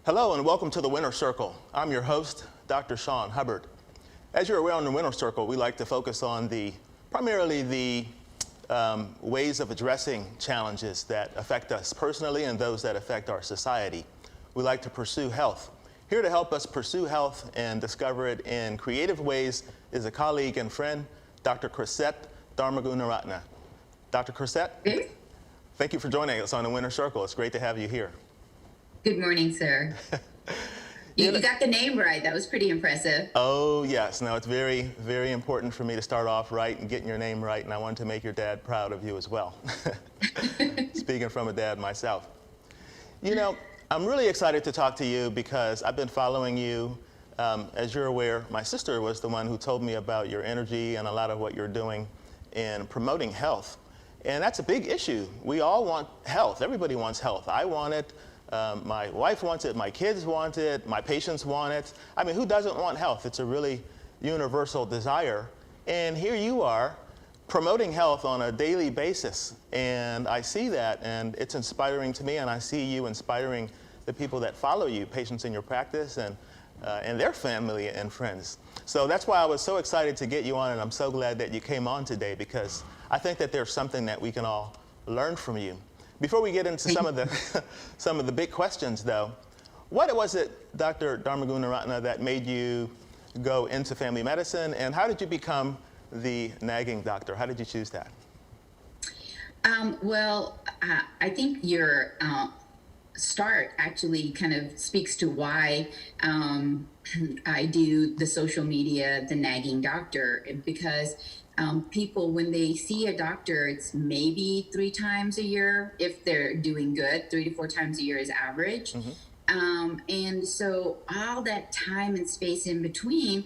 Hello and welcome to the Winner Circle. I'm your host, Dr. Sean Hubbard. As you're aware, on the Winner Circle, we like to focus on primarily the ways of addressing challenges that affect us personally and those that affect our society. We like to pursue health. Here to help us pursue health and discover it in creative ways is a colleague and friend, Dr. Dharma. Dr. Chrisette, thank you for joining us on the Winner Circle. It's great to have you here. Good morning, sir. You got the name right. That was pretty impressive. Oh, yes. No, it's very, very important for me to start off right and getting your name right, and I wanted to make your dad proud of you as well. Speaking from a dad myself. You know, I'm really excited to talk to you because I've been following you. As you're aware, my sister was the one who told me about your energy and a lot of what you're doing in promoting health. And that's a big issue. We all want health. Everybody wants health. I want it. My wife wants it, my kids want it, my patients want it. I mean, who doesn't want health? It's a really universal desire. And here you are promoting health on a daily basis. And I see that, and it's inspiring to me, and I see you inspiring the people that follow you, patients in your practice, and their family and friends. So that's why I was so excited to get you on, and I'm so glad that you came on today, because I think that there's something that we can all learn from you. Before we get into some of the big questions, though, what was it, Dr. Dharma, that made you go into family medicine, and how did you become the Nagging Doctor? How did you choose that? I think your start actually kind of speaks to why I do the social media, the Nagging Doctor, because people, when they see a doctor, it's maybe 3 times a year if they're doing good. 3 to 4 times a year is average. Mm-hmm. And so all that time and space in between,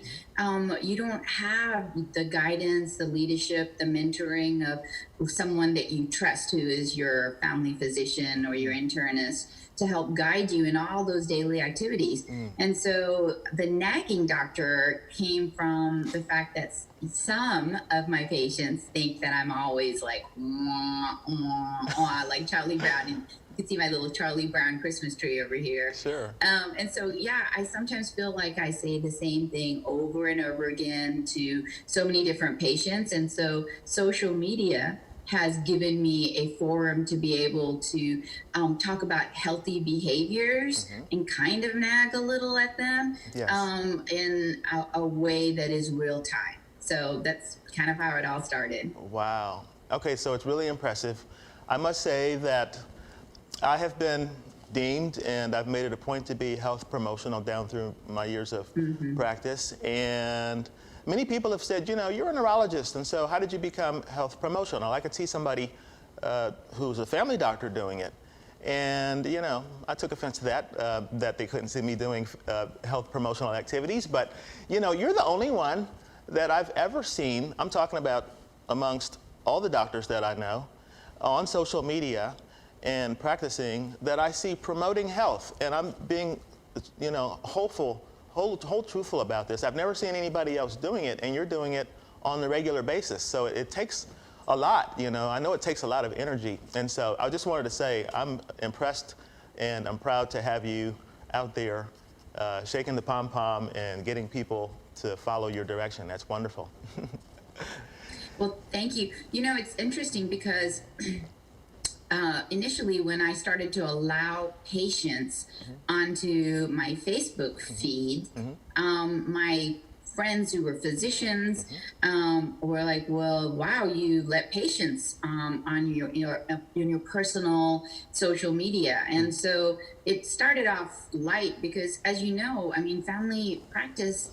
you don't have the guidance, the leadership, the mentoring of someone that you trust, who is your family physician or your internist, to help guide you in all those daily activities. And so the Nagging Doctor came from the fact that some of my patients think that I'm always like, like Charlie Brown. And you can see my little Charlie Brown Christmas tree over here. Sure. And so, yeah, I sometimes feel like I say the same thing over and over again to so many different patients. And so social media has given me a forum to be able to talk about healthy behaviors and kind of nag a little at them in a way that is real time. So that's kind of how it all started. Wow. Okay, so it's really impressive. I must say that I have been deemed, and I've made it a point to be health promotional down through my years of practice. And many people have said, you know, you're a neurologist, and so how did you become health promotional? I could see somebody who's a family doctor doing it. And, you know, I took offense to that they couldn't see me doing health promotional activities. But, you know, you're the only one that I've ever seen, I'm talking about amongst all the doctors that I know, on social media and practicing, that I see promoting health. And I'm being, you know, hopeful, whole truthful about this. I've never seen anybody else doing it, and you're doing it on a regular basis. So it takes a lot, you know. I know it takes a lot of energy. And so I just wanted to say I'm impressed, and I'm proud to have you out there shaking the pom-pom and getting people to follow your direction. That's wonderful. Well, thank you. You know, it's interesting because initially, when I started to allow patients onto my Facebook feed, my friends who were physicians were like, "Well, wow, you let patients on your personal social media." And so it started off light because, as you know, I mean, family practice.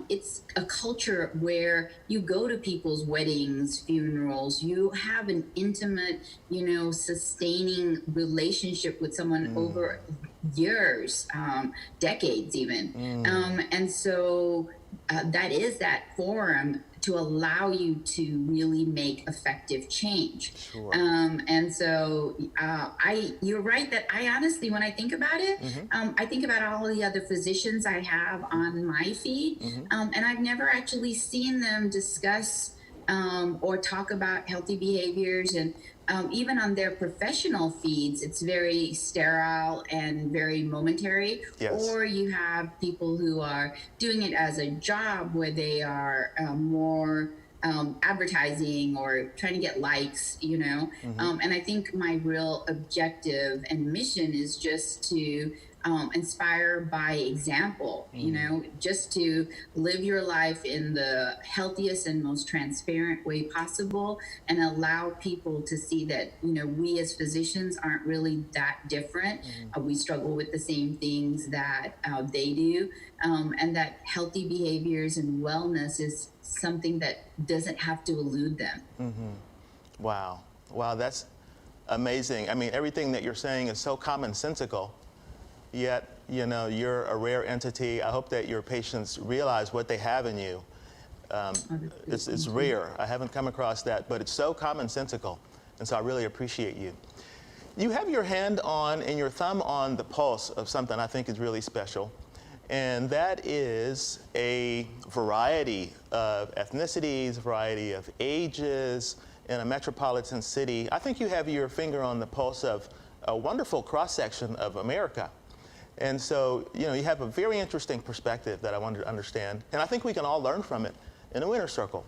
It's a culture where you go to people's weddings, funerals, you have an intimate, you know, sustaining relationship with someone over years, decades even. And so that is that forum to allow you to really make effective change. Sure. And so you're right that I honestly, when I think about it, I think about all the other physicians I have on my feed, and I've never actually seen them discuss or talk about healthy behaviors and even on their professional feeds, it's very sterile and very momentary. Yes. Or you have people who are doing it as a job where they are more advertising or trying to get likes, you know. And I think my real objective and mission is just to inspire by example, you know, just to live your life in the healthiest and most transparent way possible, and allow people to see that, you know, we as physicians aren't really that different. We struggle with the same things that they do, and that healthy behaviors and wellness is something that doesn't have to elude them. Wow. Wow, that's amazing. I mean, everything that you're saying is so commonsensical, yet, you know, you're a rare entity. I hope that your patients realize what they have in you. It's rare. I haven't come across that, but it's so commonsensical, and so I really appreciate you. You have your hand on and your thumb on the pulse of something I think is really special, and that is a variety of ethnicities, variety of ages in a metropolitan city. I think you have your finger on the pulse of a wonderful cross-section of America. And so, you know, you have a very interesting perspective that I wanted to understand, and I think we can all learn from it in a winner circle.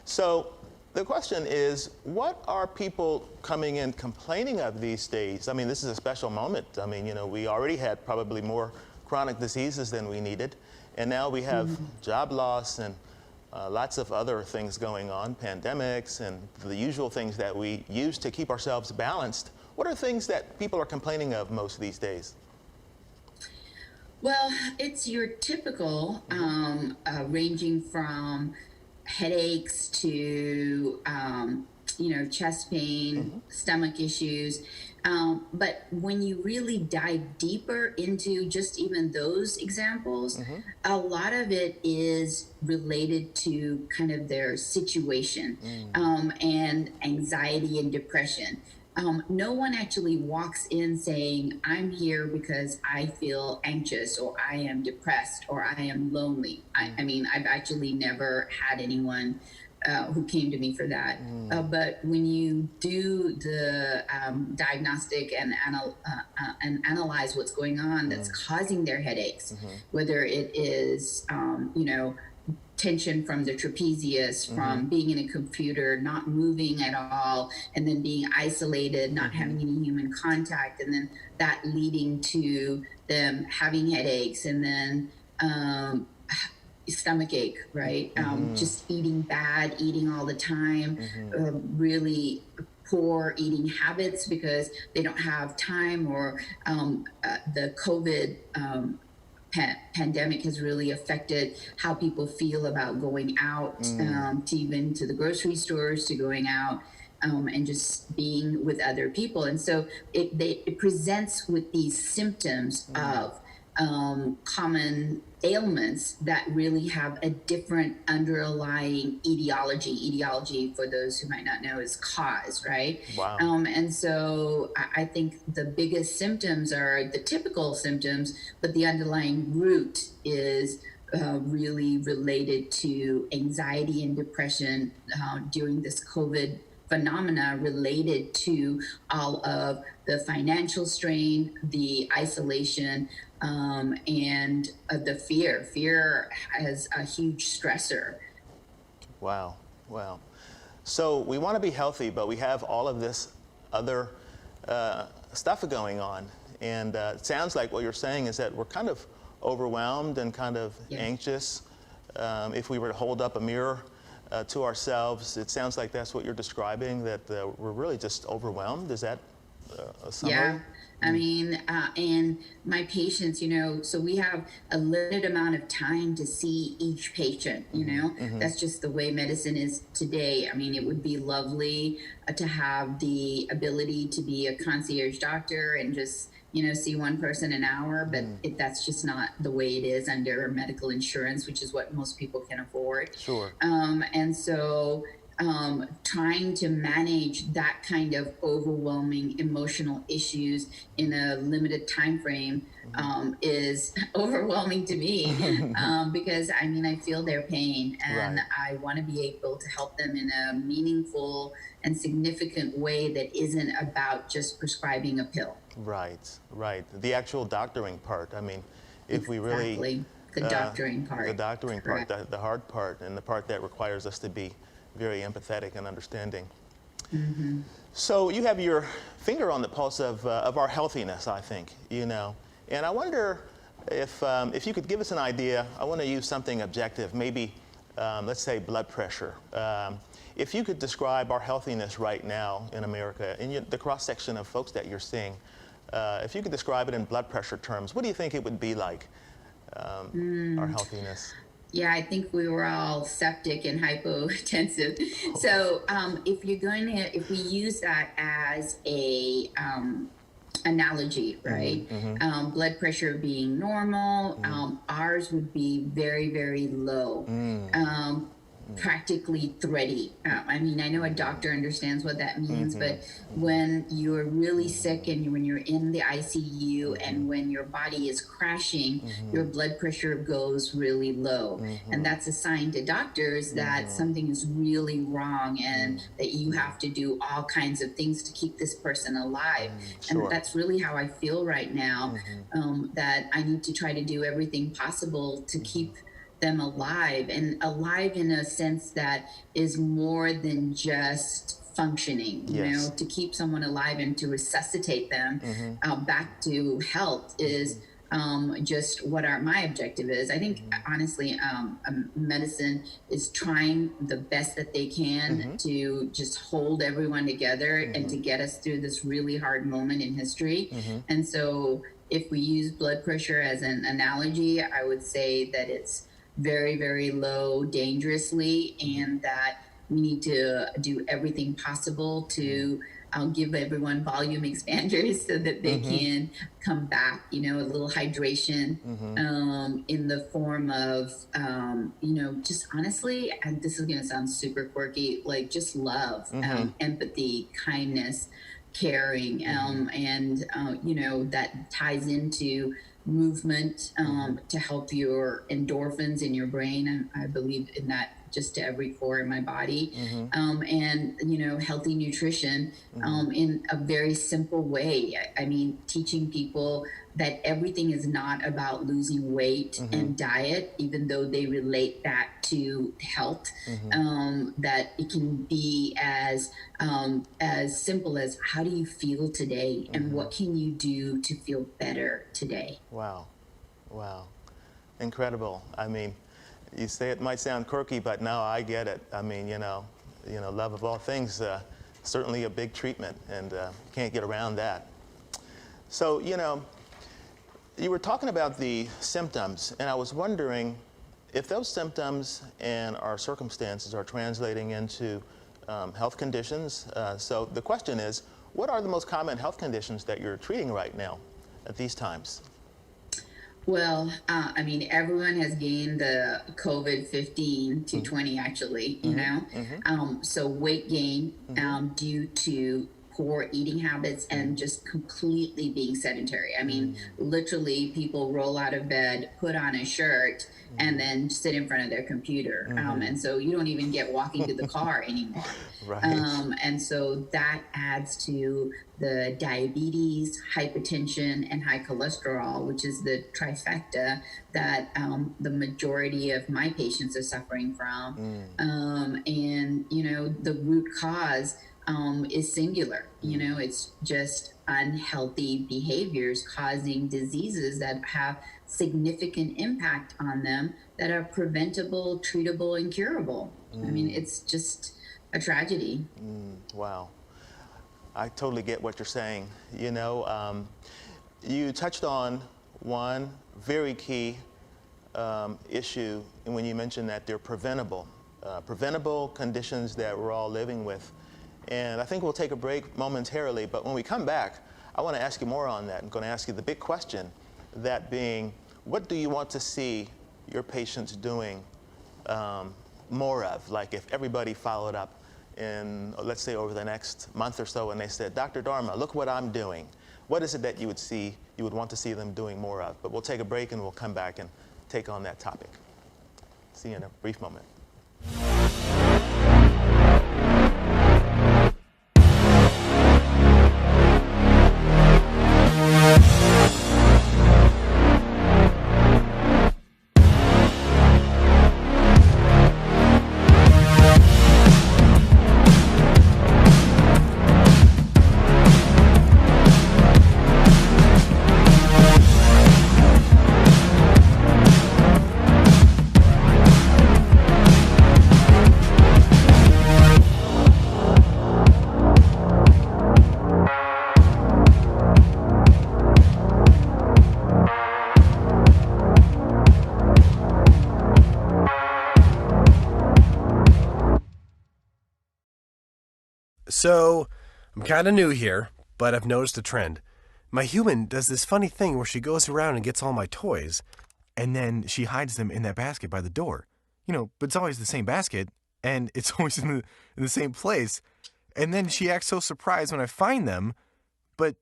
So the question is, what are people coming in complaining of these days? I mean, this is a special moment. I mean, you know, we already had probably more chronic diseases than we needed, and now we have job loss and lots of other things going on, pandemics and the usual things that we use to keep ourselves balanced. What are things that people are complaining of most these days? Well, it's your typical, ranging from headaches to, you know, chest pain, stomach issues. But when you really dive deeper into just even those examples, a lot of it is related to kind of their situation, and anxiety and depression. No one actually walks in saying, I'm here because I feel anxious, or I am depressed, or I am lonely. I mean, I've actually never had anyone who came to me for that. But when you do the diagnostic and analyze what's going on that's causing their headaches, whether it is, you know, tension from the trapezius, from being in a computer, not moving at all, and then being isolated, not having any human contact, and then that leading to them having headaches, and then stomach ache, right? Just eating bad, eating all the time, really poor eating habits because they don't have time, or the COVID pandemic has really affected how people feel about going out, to even to the grocery stores, to going out and just being with other people. And so it presents with these symptoms of common ailments that really have a different underlying etiology. Etiology, for those who might not know, is cause, right? Wow. And so I think the biggest symptoms are the typical symptoms, but the underlying root is really related to anxiety and depression during this COVID phenomena, related to all of the financial strain, the isolation, and the fear. Fear is a huge stressor. Wow, wow. So we want to be healthy, but we have all of this other stuff going on. And it sounds like what you're saying is that we're kind of overwhelmed and kind of anxious. If we were to hold up a mirror to ourselves, it sounds like that's what you're describing, that we're really just overwhelmed. Is that a summary? Yeah. I mean, and my patients, you know, so we have a limited amount of time to see each patient, you know, that's just the way medicine is today. I mean, it would be lovely to have the ability to be a concierge doctor and just, you know, see one person an hour, but that's just not the way it is under medical insurance, which is what most people can afford. Sure. And so trying to manage that kind of overwhelming emotional issues in a limited time frame is overwhelming to me because I mean, I feel their pain and Right. I want to be able to help them in a meaningful and significant way that isn't about just prescribing a pill. Right, right. The actual doctoring part. I mean, if we really, Exactly. The uh, doctoring the part. doctoring part, Correct. the hard part, and the part that requires us to be very empathetic and understanding. So you have your finger on the pulse of our healthiness, I think, and I wonder if you could give us an idea. I want to use something objective, maybe, let's say blood pressure. If you could describe our healthiness right now in America, in the cross-section of folks that you're seeing, if you could describe it in blood pressure terms, what do you think it would be like, our healthiness? Yeah, I think we were all septic and hypotensive. So if we use that as a analogy, right? Blood pressure being normal, ours would be very, very low. Practically thready. I mean, I know a doctor understands what that means, but when you're really sick and when you're in the ICU and when your body is crashing, your blood pressure goes really low. And that's a sign to doctors that something is really wrong and that you have to do all kinds of things to keep this person alive. And Sure. that's really how I feel right now, that I need to try to do everything possible to keep them alive, and alive in a sense that is more than just functioning. Yes. To keep someone alive and to resuscitate them back to health is just what my objective is. I think honestly, medicine is trying the best that they can to just hold everyone together and to get us through this really hard moment in history. And so if we use blood pressure as an analogy, I would say that it's very, very low dangerously, and that we need to do everything possible to give everyone volume expanders so that they can come back, a little hydration in the form of, just honestly, and this is going to sound super quirky, like just love, empathy, kindness, caring, and that ties into movement to help your endorphins in your brain. And I believe in that just to every core in my body. And healthy nutrition in a very simple way. I mean, teaching people that everything is not about losing weight and diet, even though they relate that to health. That it can be as simple as, how do you feel today, and what can you do to feel better today? Wow, wow, incredible. I mean, you say it might sound quirky, but now I get it. I mean, love of all things, certainly a big treatment, and can't get around that. So, you were talking about the symptoms, and I was wondering if those symptoms and our circumstances are translating into health conditions. So the question is, what are the most common health conditions that you're treating right now at these times? Well, I mean, everyone has gained the COVID 15 to 20, actually, So weight gain due to poor eating habits and just completely being sedentary. I mean, literally, people roll out of bed, put on a shirt, and then sit in front of their computer. And so you don't even get walking to the car anymore. Right. And so that adds to the diabetes, hypertension, and high cholesterol, which is the trifecta that the majority of my patients are suffering from. And, the root cause is singular. It's just unhealthy behaviors causing diseases that have significant impact on them that are preventable, treatable, and curable. I mean, it's just a tragedy. Wow. I totally get what you're saying. You touched on one very key issue when you mentioned that they're preventable conditions that we're all living with. And I think we'll take a break momentarily, but when we come back, I want to ask you more on that. I'm going to ask you the big question, that being, what do you want to see your patients doing more of? Like if everybody followed up in, let's say, over the next month or so, and they said, Dr. Dharma, look what I'm doing. What is it that you would want to see them doing more of? But we'll take a break and we'll come back and take on that topic. See you in a brief moment. So, I'm kind of new here, but I've noticed a trend. My human does this funny thing where she goes around and gets all my toys, and then she hides them in that basket by the door. But it's always the same basket, and it's always in the same place. And then she acts so surprised when I find them, but,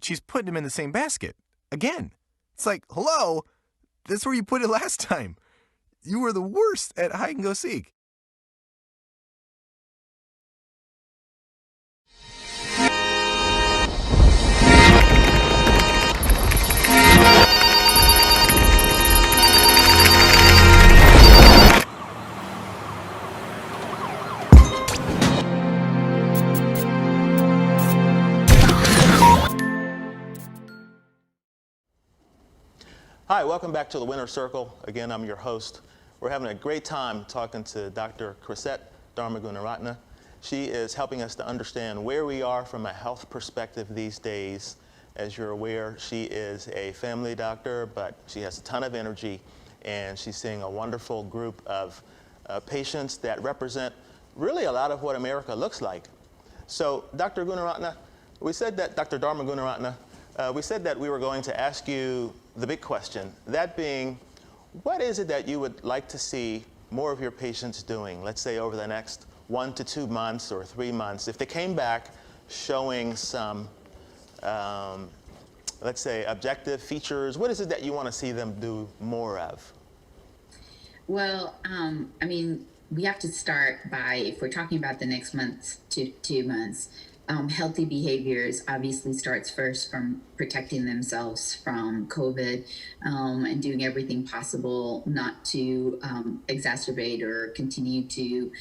she's putting them in the same basket. Again. It's like, hello, that's where you put it last time. You were the worst at hide and go seek. Hi, welcome back to the Winner's Circle. Again, I'm your host. We're having a great time talking to Dr. Chrisette Dharma Gunaratne. She is helping us to understand where we are from a health perspective these days. As you're aware, she is a family doctor, but she has a ton of energy, and she's seeing a wonderful group of patients that represent really a lot of what America looks like. So, Dr. Gunaratne, we said that, Dr. Dharma Gunaratne, we said that we were going to ask you the big question, that being, what is it that you would like to see more of your patients doing, let's say over the next 1 to 2 months or 3 months, if they came back showing some, let's say, objective features, what is it that you want to see them do more of? Well, we have to start by, if we're talking about the next month to 2 months, healthy behaviors obviously starts first from protecting themselves from COVID and doing everything possible not to exacerbate or continue to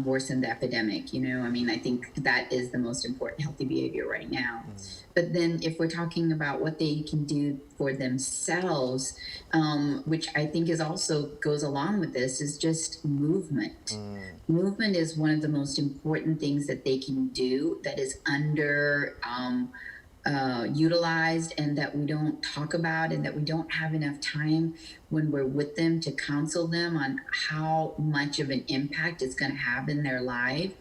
worsen the epidemic. I think that is the most important healthy behavior right now. But then if we're talking about what they can do for themselves, which I think is also goes along with this, is just movement. Movement is one of the most important things that they can do that is under utilized and that we don't talk about and that we don't have enough time when we're with them to counsel them on how much of an impact it's going to have in their life.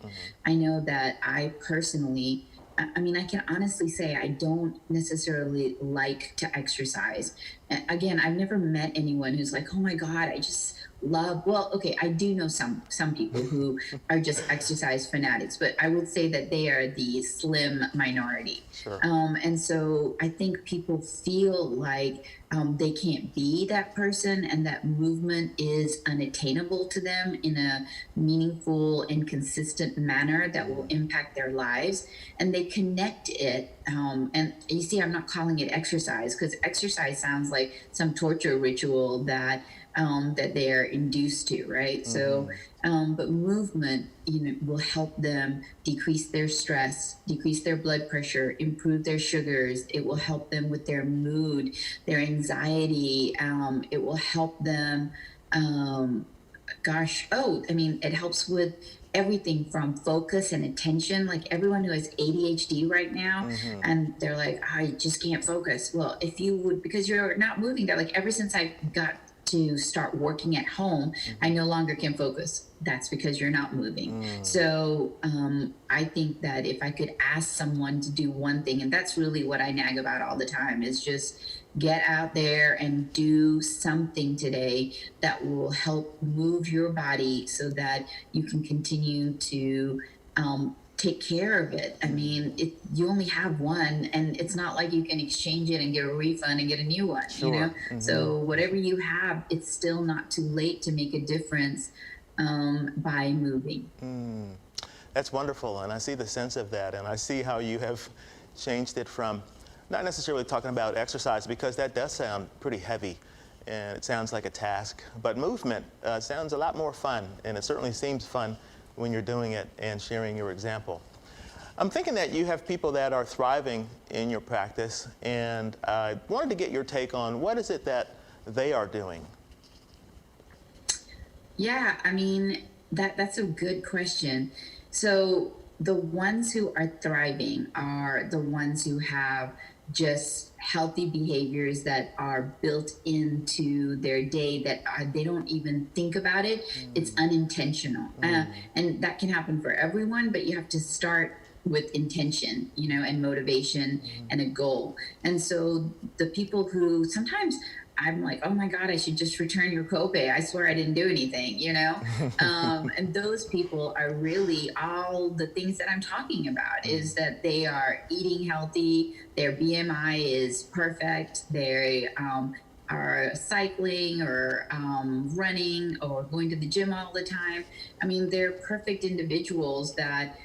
I know that I personally, I can honestly say I don't necessarily like to exercise. Again, I've never met anyone who's like, oh my God, I just I do know some people who are just exercise fanatics, but I would say that they are the slim minority. Sure. And so I think people feel like they can't be that person and that movement is unattainable to them in a meaningful and consistent manner that will impact their lives. And they connect it. And you see, I'm not calling it exercise because exercise sounds like some torture ritual that they are induced to, right? So, but movement, will help them decrease their stress, decrease their blood pressure, improve their sugars. It will help them with their mood, their anxiety. It will help them, it helps with everything from focus and attention. Like everyone who has ADHD right now, and they're like, I just can't focus. Well, if you would, because you're not moving, they're like, ever since I got to start working at home, I no longer can focus. That's because you're not moving. So I think that if I could ask someone to do one thing, and that's really what I nag about all the time, is just get out there and do something today that will help move your body so that you can continue to take care of it. I mean, you only have one, and it's not like you can exchange it and get a refund and get a new one, you know? Sure. So whatever you have, it's still not too late to make a difference by moving. That's wonderful, and I see the sense of that, and I see how you have changed it from not necessarily talking about exercise, because that does sound pretty heavy, and it sounds like a task, but movement sounds a lot more fun, and it certainly seems fun when you're doing it and sharing your example. I'm thinking that you have people that are thriving in your practice, and I wanted to get your take on what is it that they are doing? Yeah, I mean, that's a good question. So the ones who are thriving are the ones who have just healthy behaviors that are built into their day, that they don't even think about it. It's unintentional. And that can happen for everyone, but you have to start with intention, you know, and motivation and a goal. And so the people who sometimes I'm like, oh my God, I should just return your copay. I swear I didn't do anything, you know? And those people are really all the things that I'm talking about, is that they are eating healthy, their BMI is perfect, they are cycling or running or going to the gym all the time. I mean, they're perfect individuals that,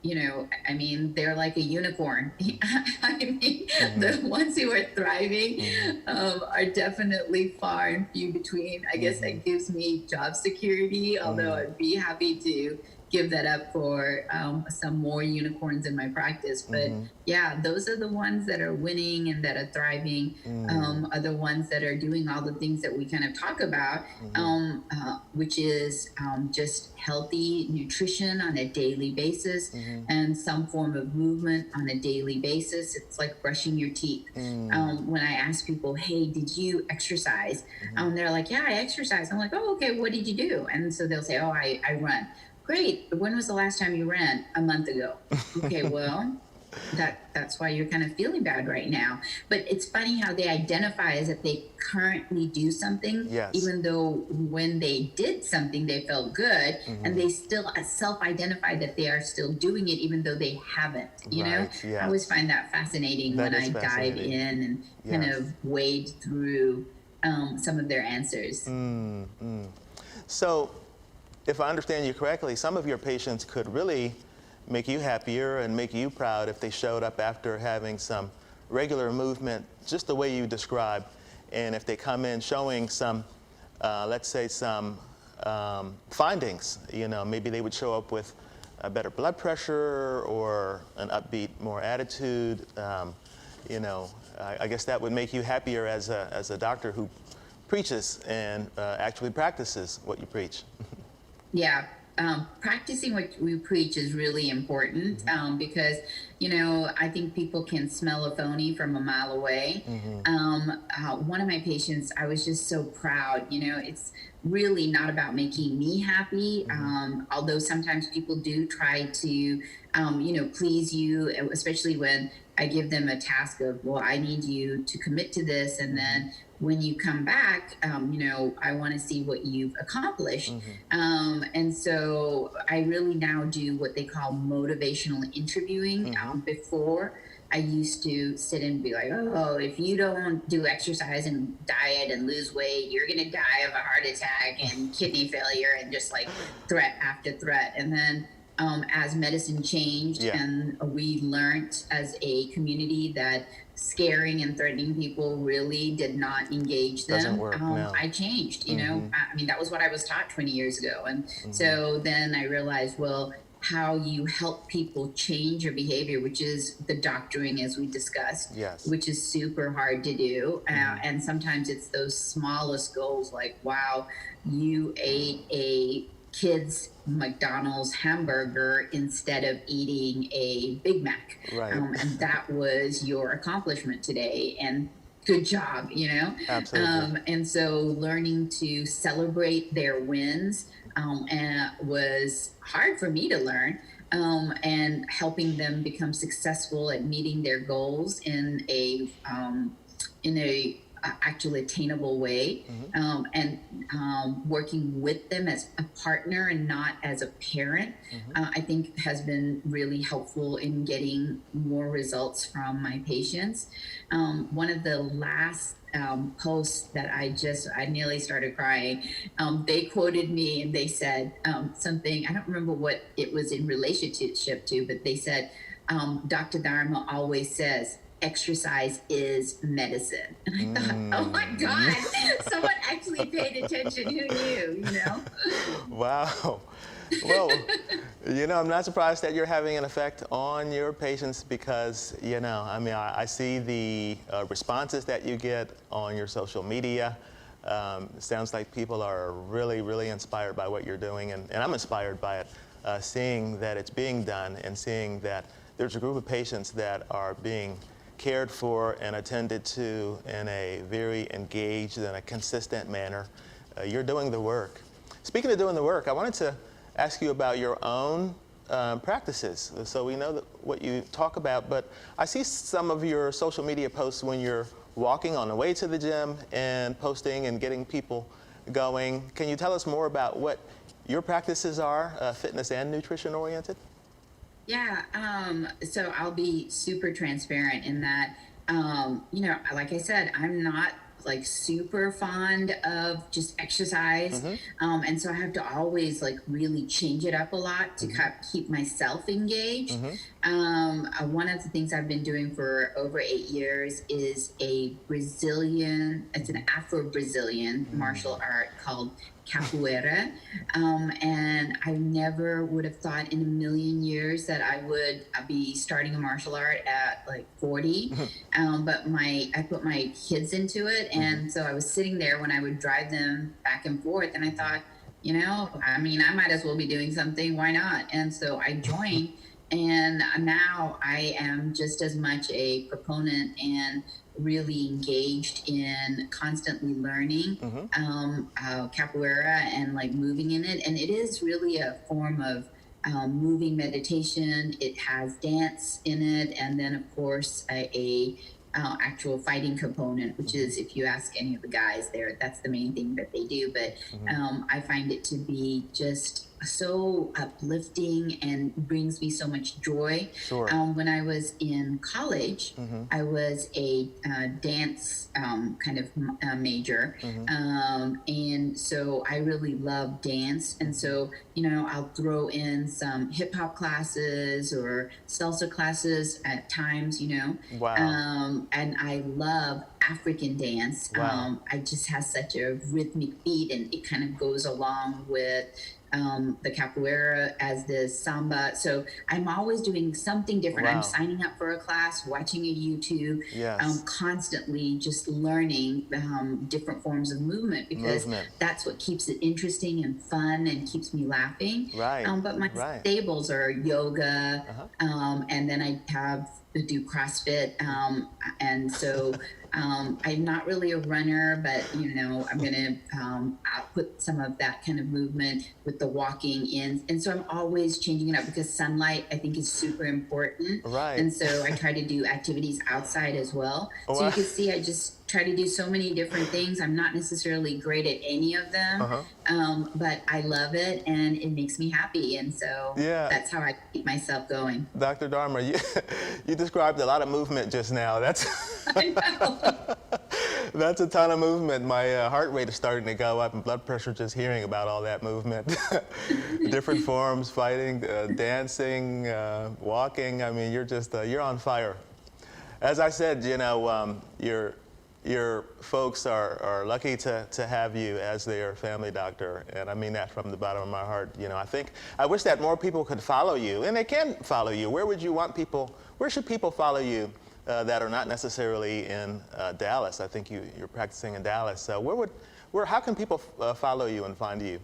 you know, I mean, they're like a unicorn. I mean, the ones who are thriving are definitely far and few between. I guess that gives me job security, although I'd be happy to give that up for some more unicorns in my practice. But yeah, those are the ones that are winning and that are thriving, are the ones that are doing all the things that we kind of talk about, which is just healthy nutrition on a daily basis and some form of movement on a daily basis. It's like brushing your teeth. When I ask people, hey, did you exercise? They're like, yeah, I exercise. I'm like, oh, okay, what did you do? And so they'll say, oh, I run. Great. When was the last time you ran? A month ago. Okay, well, that's why you're kind of feeling bad right now. But it's funny how they identify as if they currently do something, even though when they did something, they felt good, and they still self-identify that they are still doing it, even though they haven't, you know? I always find that fascinating when I dive in and kind of wade through some of their answers. So, if I understand you correctly, some of your patients could really make you happier and make you proud if they showed up after having some regular movement, just the way you described. And if they come in showing some, let's say some findings, you know, maybe they would show up with a better blood pressure or an upbeat, more attitude. You know, I guess that would make you happier as a doctor who preaches and actually practices what you preach. Yeah, practicing what we preach is really important because, you know, I think people can smell a phony from a mile away. One of my patients, I was just so proud. You know, it's really not about making me happy, although sometimes people do try to, you know, please you, especially when I give them a task of, well, I need you to commit to this, and then when you come back, you know, I want to see what you've accomplished. And so I really now do what they call motivational interviewing. Before, I used to sit and be like, oh, if you don't do exercise and diet and lose weight, you're going to die of a heart attack and kidney failure and just like threat after threat. And then as medicine changed and we learned as a community that scaring and threatening people really did not engage them. Doesn't work, no. I changed, you know, I mean, that was what I was taught 20 years ago. And so then I realized, well, how you help people change your behavior, which is the doctoring, as we discussed, which is super hard to do. And sometimes it's those smallest goals, like, wow, you ate a kid's McDonald's hamburger instead of eating a Big Mac. And that was your accomplishment today. And good job, you know? Absolutely. And so learning to celebrate their wins was hard for me to learn. And helping them become successful at meeting their goals in a actually attainable way, and working with them as a partner and not as a parent, I think has been really helpful in getting more results from my patients. One of the last posts that I nearly started crying. They quoted me and they said something, I don't remember what it was in relationship to, but they said, Dr. Dharma always says, exercise is medicine. And I thought, oh my God, someone actually paid attention. Who knew, you know? Wow. Well, I'm not surprised that you're having an effect on your patients because, I see the responses that you get on your social media. It sounds like people are really, really inspired by what you're doing, and I'm inspired by it, seeing that it's being done and seeing that there's a group of patients that are being cared for and attended to in a very engaged and a consistent manner. You're doing the work. Speaking of doing the work, I wanted to ask you about your own practices. So we know what you talk about, but I see some of your social media posts when you're walking on the way to the gym and posting and getting people going. Can you tell us more about what your practices are, fitness and nutrition oriented? Yeah, so I'll be super transparent in that, like I said, I'm not like super fond of just exercise. And so I have to always like really change it up a lot to keep myself engaged. One of the things I've been doing for over 8 years is it's an Afro-Brazilian martial art called capoeira. And I never would have thought in a million years that I would be starting a martial art at like 40. But I put my kids into it. And so I was sitting there when I would drive them back and forth. And I thought, I might as well be doing something. Why not? And so I joined. And now I am just as much a proponent and really engaged in constantly learning capoeira and like moving in it. And it is really a form of moving meditation. It has dance in it. And then of course, a actual fighting component, which is, if you ask any of the guys there, that's the main thing that they do. But I find it to be just so uplifting and brings me so much joy. Sure. When I was in college, I was a dance kind of major. And so I really love dance. And so, I'll throw in some hip hop classes or salsa classes at times, Wow. and I love African dance. Wow. I just has such a rhythmic beat, and it kind of goes along with the capoeira as the samba. So I'm always doing something different. Wow. I'm signing up for a class, watching a YouTube, Yes. Constantly just learning different forms of movement, because that's what keeps it interesting and fun and keeps me laughing. Right. But my staples are yoga, and then I do CrossFit. And so I'm not really a runner, but I'm gonna put some of that kind of movement with the walking in, and so I'm always changing it up because sunlight I think is super important. Right. And so I try to do activities outside as well. So you can see I just try to do so many different things. I'm not necessarily great at any of them, but I love it and it makes me happy, and so that's how I keep myself going. Dr. Dharma, you described a lot of movement just now. I know. That's a ton of movement. My heart rate is starting to go up and blood pressure just hearing about all that movement. Different forms, fighting, dancing, walking. I mean, you're on fire. As I said, your folks are lucky to have you as their family doctor, and I mean that from the bottom of my heart. I wish that more people could follow you, and they can follow you. Where should people follow you that are not necessarily in Dallas? I think you're practicing in Dallas. So how can people follow you and find you?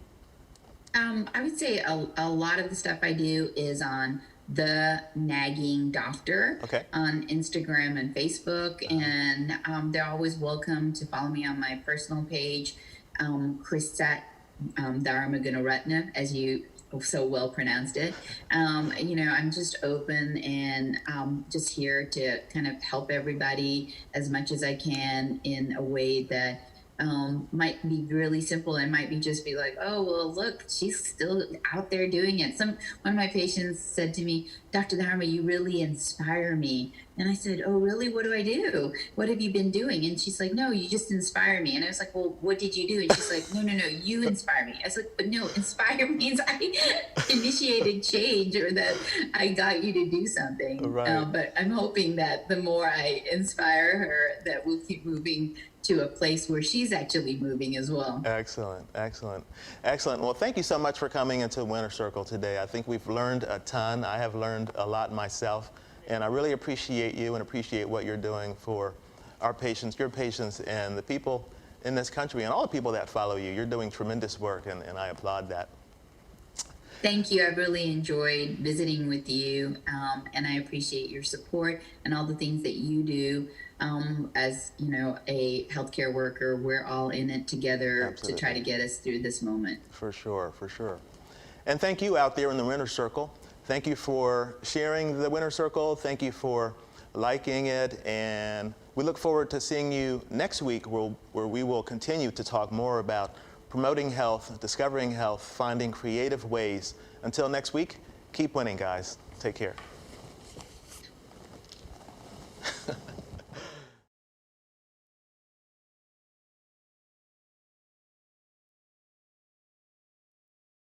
I would say a lot of the stuff I do is on the Nagging Doctor on Instagram and Facebook, and they're always welcome to follow me on my personal page, Chrisat Dharma Gunaratna, as you so well pronounced it. I'm just open and just here to kind of help everybody as much as I can in a way that might be really simple and might be just be like, oh, well, look, she's still out there doing it. One of my patients said to me, Dr. Dharma, you really inspire me. And I said, oh, really? What do I do? What have you been doing? And she's like, no, you just inspire me. And I was like, well, what did you do? And she's like, no, you inspire me. I was like, but no, inspire means I initiated change or that I got you to do something. Right. But I'm hoping that the more I inspire her, that we'll keep moving to a place where she's actually moving as well. Excellent, excellent, excellent. Well, thank you so much for coming into Winner Circle today. I think we've learned a ton. I have learned a lot myself, and I really appreciate you and appreciate what you're doing for our patients, your patients, and the people in this country, and all the people that follow you. You're doing tremendous work, and I applaud that. Thank you. I really enjoyed visiting with you, and I appreciate your support and all the things that you do. As a healthcare worker, we're all in it together. Absolutely. To try to get us through this moment. For sure, for sure. And thank you out there in the Winner Circle. Thank you for sharing the Winner Circle. Thank you for liking it. And we look forward to seeing you next week where we will continue to talk more about promoting health, discovering health, finding creative ways. Until next week, keep winning, guys. Take care.